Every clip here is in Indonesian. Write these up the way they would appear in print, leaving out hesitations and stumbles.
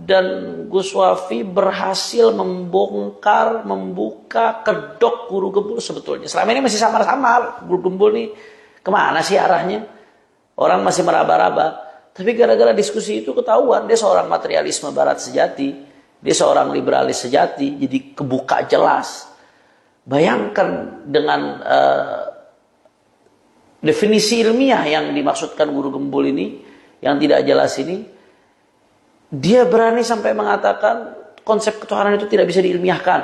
dan Gus Wafi berhasil membuka kedok Guru Gembul sebetulnya. Selama ini masih samar-samar, Guru Gembul nih kemana sih arahnya? Orang masih meraba-raba. Tapi gara-gara diskusi itu ketahuan dia seorang materialisme barat sejati, dia seorang liberalis sejati, jadi kebuka jelas. Bayangkan dengan definisi ilmiah yang dimaksudkan Guru Gembul ini, yang tidak jelas ini, dia berani sampai mengatakan konsep ketuhanan itu tidak bisa diilmiahkan.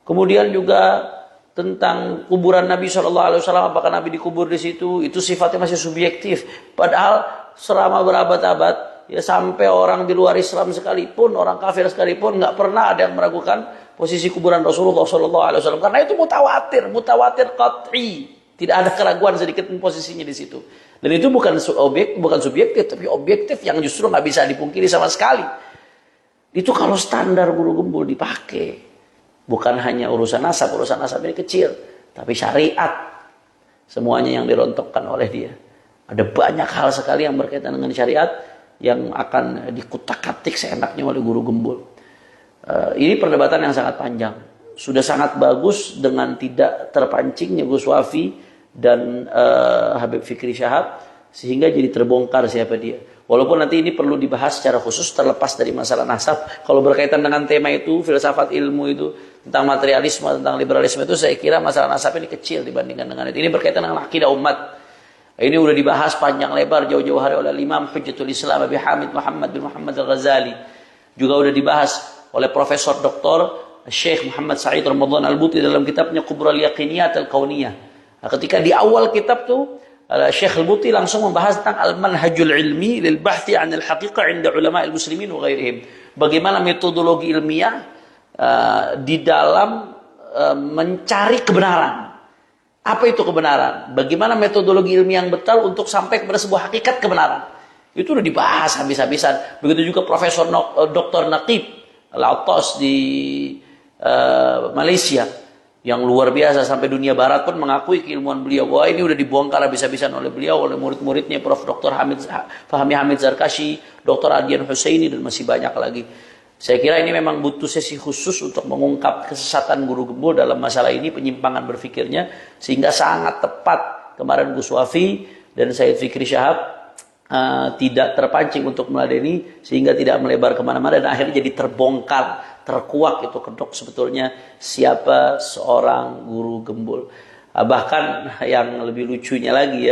Kemudian juga tentang kuburan Nabi SAW, apakah Nabi dikubur di situ, itu sifatnya masih subjektif. Padahal selama berabad-abad, ya sampai orang di luar Islam sekalipun, orang kafir sekalipun, nggak pernah ada yang meragukan posisi kuburan Rasulullah SAW. Karena itu mutawatir qat'i. Tidak ada keraguan sedikit pun posisinya di situ. Dan itu bukan subjektif, tapi objektif yang justru nggak bisa dipungkiri sama sekali. Itu kalau standar Guru Gembul dipakai, bukan hanya urusan nasab ini kecil, tapi syariat, semuanya yang dirontokkan oleh dia. Ada banyak hal sekali yang berkaitan dengan syariat yang akan dikutak-katik seenaknya oleh Guru Gembul. Ini perdebatan yang sangat panjang. Sudah sangat bagus dengan tidak terpancingnya Gus Wafi dan Habib Fikri Syahab, sehingga jadi terbongkar siapa dia. Walaupun nanti ini perlu dibahas secara khusus terlepas dari masalah nasab. Kalau berkaitan dengan tema itu, filsafat ilmu itu, tentang materialisme, tentang liberalisme itu, saya kira masalah nasab ini kecil dibandingkan dengan itu. Ini berkaitan dengan akidah umat. Ini udah dibahas panjang lebar jauh-jauh hari oleh Imam Hujjatul Islam Abi Hamid Muhammad bin Muhammad Al-Ghazali. Juga udah dibahas oleh Profesor Dr. Syekh Muhammad Sa'id Ramadan Al-Buti dalam kitabnya Kubral Yaqiniyat Al-Kauniyah. Nah, ketika di awal kitab tuh Syekh Al-Buti langsung membahas tentang al-manhajul ilmi lil bahthi 'an al-haqiqah 'inda ulama al-muslimin wa ghairihim. Bagaimana metodologi ilmiah di dalam mencari kebenaran. Apa itu kebenaran? Bagaimana metodologi ilmiah yang betul untuk sampai kepada sebuah hakikat kebenaran. Itu udah dibahas habis-habisan. Begitu juga Profesor Dr. Naqib Al-Attas di Malaysia, yang luar biasa, sampai dunia barat pun mengakui keilmuan beliau. Wah, ini udah dibongkar habis-habisan oleh beliau, oleh murid-muridnya Prof. Dr. Fahmi Hamid Zarkashi, Dr. Adian Husaini, dan masih banyak lagi. Saya kira ini memang butuh sesi khusus untuk mengungkap kesesatan Guru Gembul dalam masalah ini, penyimpangan berfikirnya, sehingga sangat tepat kemarin Gus Wafi dan Said Fikri Syahab tidak terpancing untuk meladeni, sehingga tidak melebar kemana-mana, dan akhirnya jadi terbongkar, terkuak itu kedok sebetulnya siapa seorang Guru Gembul. Bahkan yang lebih lucunya lagi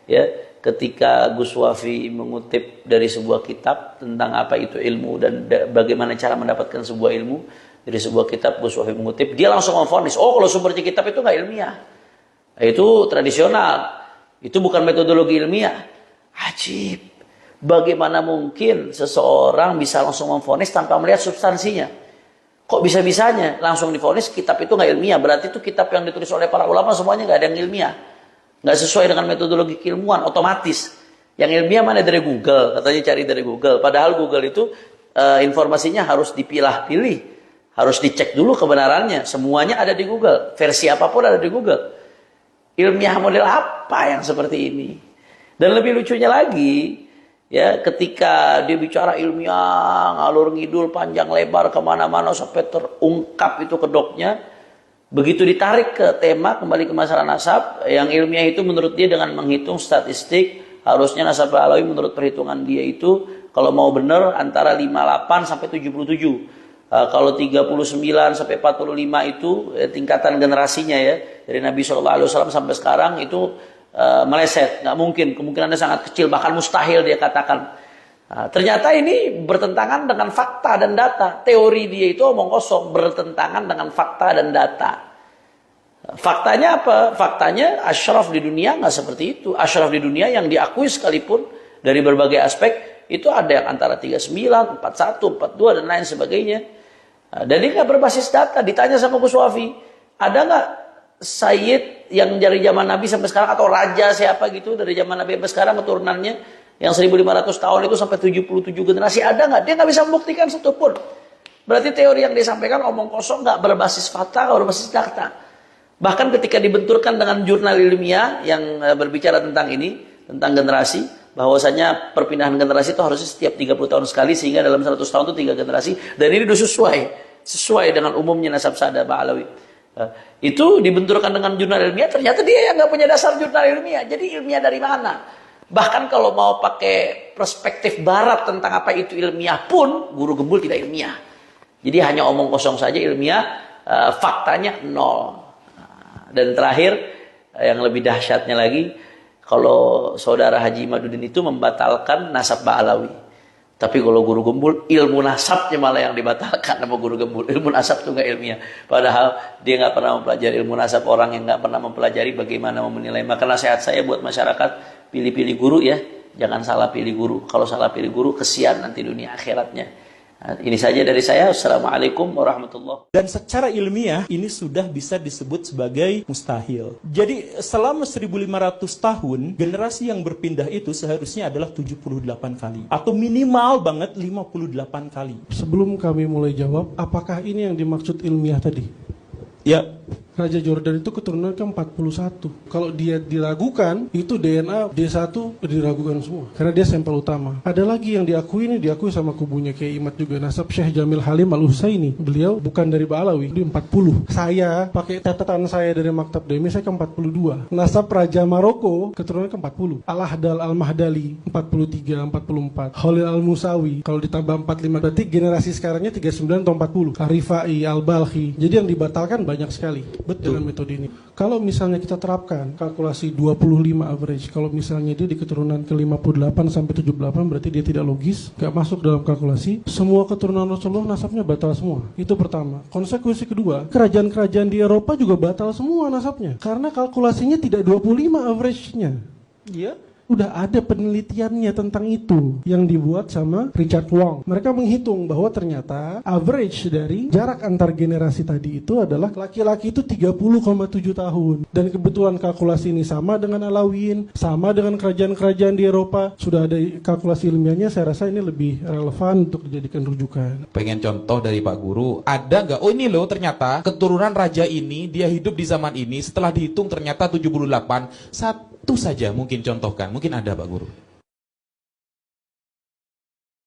ya, ketika Gus Wafi mengutip dari sebuah kitab tentang apa itu ilmu dan bagaimana cara mendapatkan sebuah ilmu dari sebuah kitab, Gus Wafi mengutip, dia langsung memvonis, oh kalau sumbernya kitab itu nggak ilmiah, itu tradisional, itu bukan metodologi ilmiah. Ajib. Bagaimana mungkin seseorang bisa langsung memvonis tanpa melihat substansinya? Kok bisa-bisanya langsung divonis kitab itu nggak ilmiah? Berarti itu kitab yang ditulis oleh para ulama semuanya nggak ada yang ilmiah, nggak sesuai dengan metodologi keilmuan, otomatis. Yang ilmiah mana? Dari Google, katanya cari dari Google. Padahal Google itu informasinya harus dipilah-pilih, harus dicek dulu kebenarannya. Semuanya ada di Google, versi apapun ada di Google. Ilmiah model apa yang seperti ini? Dan lebih lucunya lagi, ya, ketika dia bicara ilmiah, ngalur ngidul panjang lebar kemana-mana sampai terungkap itu kedoknya, begitu ditarik ke tema, kembali ke masalah nasab, yang ilmiah itu menurut dia dengan menghitung statistik, harusnya nasab alawi menurut perhitungan dia itu kalau mau benar antara 58 sampai 77. Kalau 39 sampai 45 itu tingkatan generasinya ya, dari Nabi SAW sampai sekarang itu meleset, nggak mungkin, kemungkinannya sangat kecil, bahkan mustahil dia katakan. Ternyata ini bertentangan dengan fakta dan data. Teori dia itu omong kosong, bertentangan dengan fakta dan data. Faktanya apa? Faktanya asyraf di dunia nggak seperti itu. Asyraf di dunia yang diakui sekalipun dari berbagai aspek itu ada yang antara 39, 41, 42 dan lain sebagainya. Dan dia nggak berbasis data. Ditanya sama Gus Wafi, ada nggak Sayyid yang dari zaman Nabi sampai sekarang, atau raja siapa gitu dari zaman Nabi sampai sekarang keturunannya yang 1500 tahun itu sampai 77 generasi, ada nggak? Dia nggak bisa membuktikan satu pun. Berarti teori yang disampaikan omong kosong, nggak berbasis fakta, nggak berbasis data. Bahkan ketika dibenturkan dengan jurnal ilmiah yang berbicara tentang ini, tentang generasi, bahwasanya perpindahan generasi itu harusnya setiap 30 tahun sekali, sehingga dalam 100 tahun itu 3 generasi, dan ini udah sesuai dengan umumnya nasab sada Ba'alawi. Itu dibenturkan dengan jurnal ilmiah, ternyata dia yang nggak punya dasar jurnal ilmiah. Jadi ilmiah dari mana? Bahkan kalau mau pakai perspektif barat tentang apa itu ilmiah pun, guru gembul tidak ilmiah. Jadi hanya omong kosong saja, ilmiah faktanya nol. Dan terakhir, yang lebih dahsyatnya lagi, kalau saudara Haji Imaduddin itu membatalkan nasab Ba'alawi. Tapi kalau guru gembul, ilmu nasabnya malah yang dibatalkan sama guru gembul. Ilmu nasab itu nggak ilmiah. Padahal dia nggak pernah mempelajari ilmu nasab. Orang yang nggak pernah mempelajari bagaimana menilai. Maka nasihat saya buat masyarakat, pilih-pilih guru ya. Jangan salah pilih guru. Kalau salah pilih guru, kesian nanti dunia akhiratnya. Nah, ini saja dari saya. Assalamualaikum warahmatullahi wabarakatuh. Dan secara ilmiah ini sudah bisa disebut sebagai mustahil. Jadi selama 1500 tahun, generasi yang berpindah itu seharusnya adalah 78 kali. Atau minimal banget 58 kali. Sebelum kami mulai jawab, apakah ini yang dimaksud ilmiah tadi? Ya, Raja Jordan itu keturunan ke-41. Kalau dia diragukan, itu DNA D1 diragukan semua. Karena dia sampel utama. Ada lagi yang diakui, ini diakui sama kubunya Kiai Imad juga. Nasab Syekh Jamil Halim Al-Husaini. Beliau bukan dari Ba'alawi, dia 40. Saya, pakai catatan saya dari Maktab Demi, saya ke-42. Nasab Raja Maroko, keturunan ke-40. Al-Ahdal Al-Mahdali, 43, 44. Khalil Al-Musawi, kalau ditambah 45, berarti generasi sekarangnya 39 atau 40. Arifai, Al-Balkhi. Jadi yang dibatalkan banyak sekali. Betul. Dalam metode ini. Kalau misalnya kita terapkan kalkulasi 25 average, kalau misalnya dia di keturunan ke 58 sampai 78, berarti dia tidak logis, gak masuk dalam kalkulasi. Semua keturunan Rasulullah nasabnya batal semua. Itu pertama. Konsekuensi kedua, kerajaan-kerajaan di Eropa juga batal semua nasabnya. Karena kalkulasinya tidak 25 average-nya. Ya. Udah ada penelitiannya tentang itu yang dibuat sama Richard Wong. Mereka menghitung bahwa ternyata average dari jarak antar generasi tadi itu adalah laki-laki itu 30,7 tahun. Dan kebetulan kalkulasi ini sama dengan Alawiyyin, sama dengan kerajaan-kerajaan di Eropa. Sudah ada kalkulasi ilmiahnya, saya rasa ini lebih relevan untuk dijadikan rujukan. Pengen contoh dari Pak Guru, ada nggak? Oh ini loh ternyata keturunan raja ini, dia hidup di zaman ini, setelah dihitung ternyata 78, satu saja mungkin contohkan. Mungkin ada Pak Guru.